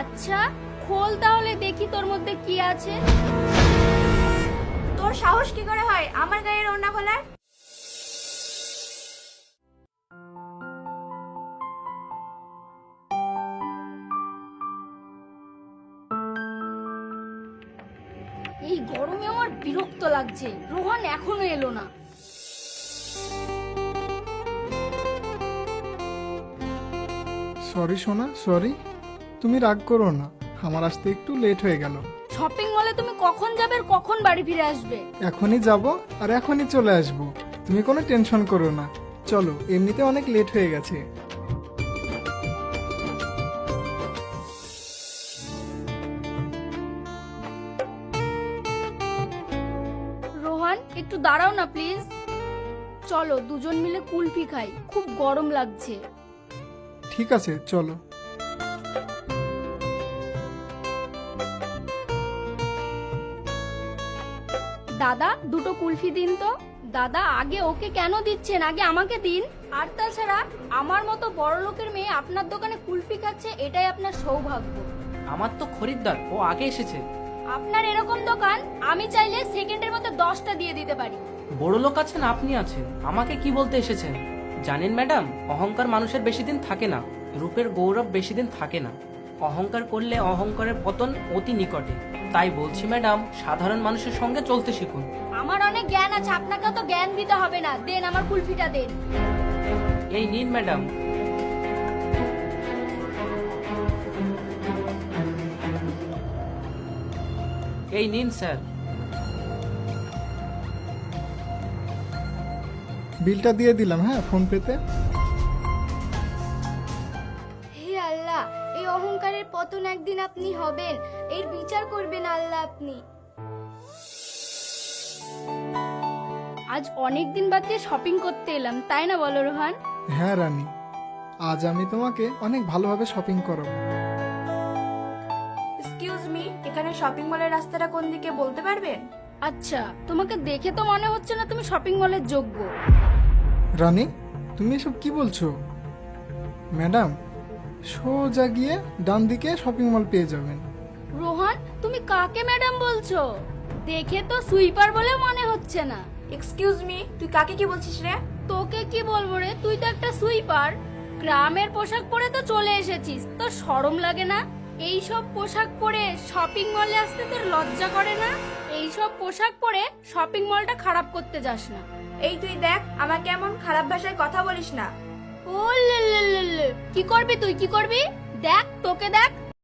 আচ্ছা খোল তাহলে দেখি তোর মধ্যে কি আছে। তোর সাহস কি করে হয় আমার গায়ের ওড়না খোলার? এই গরমে আমার বিরক্ত লাগছে, রোহন এখনো এলো না। সরি সোনা, সরি। তুমি রাগ করো না, আমার আসতে একটু লেট হয়ে গেল। শপিং মলে তুমি কখন যাবে আর কখন বাড়ি ফিরে আসবে? এখনই যাব আর এখনই চলে আসব, তুমি কোনো টেনশন করো না। চলো, এমনিতে অনেক লেট হয়ে গেছে। রোহন একটু দাঁড়াও না প্লিজ। চলো দুজন মিলে কুলফি খাই, খুব গরম লাগছে। ঠিক আছে, চলো। দাদা দুটো কুলফি দিন তো। দাদা আগে ওকে কেন দিচ্ছেন, আগে আমাকে দিন। আর তাছাড়া আমার মতো বড় লোকের মেয়ে আপনার দোকানে কুলফি খাচ্ছে, এটাই আপনার সৌভাগ্য। আমার তো খরিদ্দার, ও আগে এসেছে। আপনার এরকম দোকান আমি চাইলে সেকেন্ডের মধ্যে 10টা দিয়ে দিতে পারি। বড় লোক আছেন, আপনি আছেন, আমাকে কি বলতে এসেছেন? জানেন ম্যাডাম, অহংকার মানুষের বেশি দিন থাকে না, রূপের গৌরব বেশি দিন থাকে না। অহংকার করলে অহংকারের পতন অতি নিকটে। তাই বলছি ম্যাডাম, সাধারণ মানুষের সঙ্গে চলতে শিখুন। আমার অনেক জ্ঞান আছে, আপনাকে তো জ্ঞান দিতে হবে না। দেন আমার কুলফিটা দেন। এই নিন ম্যাডাম। এই নিন স্যার। বিলটা দিয়ে দিলাম, হ্যাঁ, ফোন পেতে। হে আল্লাহ, এই অহংকারের পতন একদিন আপনি হবেন, এর বিচার করবেন আল্লাহ আপনি। আজ অনেক দিন বাদ দিয়ে শপিং করতে এলাম, তাই না বলো রোহান? হ্যাঁ রানী, আজ আমি তোমাকে অনেক ভালোভাবে শপিং করাবো। এক্সকিউজ মি, এখানে শপিং মলের রাস্তাটা কোন দিকে বলতে পারবেন? আচ্ছা, তোমাকে দেখে তো মনে হচ্ছে না তুমি শপিং মলের যোগ্য। রানী, তুমি এসব কি বলছো? ম্যাডাম, সোজা গিয়ে ডান দিকে শপিং মল পেয়ে যাবেন। রোহান তুমি কাকে ম্যাডাম বলছো? দেখে তো সুইপার বলে মনে হচ্ছে না। এক্সকিউজ মি, তুই কাকে কি বলছিস রে? তোকে কি বলবো রে, তুই তো একটা সুইপার। গ্রামের পোশাক পরে তো চলে এসেছিস, তোর শরম লাগে না? এইসব পোশাক পরে শপিং মলে আসতে তোর লজ্জা করে না? এইসব পোশাক পরে শপিং মলটা খারাপ করতে যাস না। এই তুই দেখ, আমাকে এমন খারাপ ভাষায় কথা বলিস না। ও লে লে লে লে, কি করবি তুই, কি করবি? দেখ তোকে দেখ,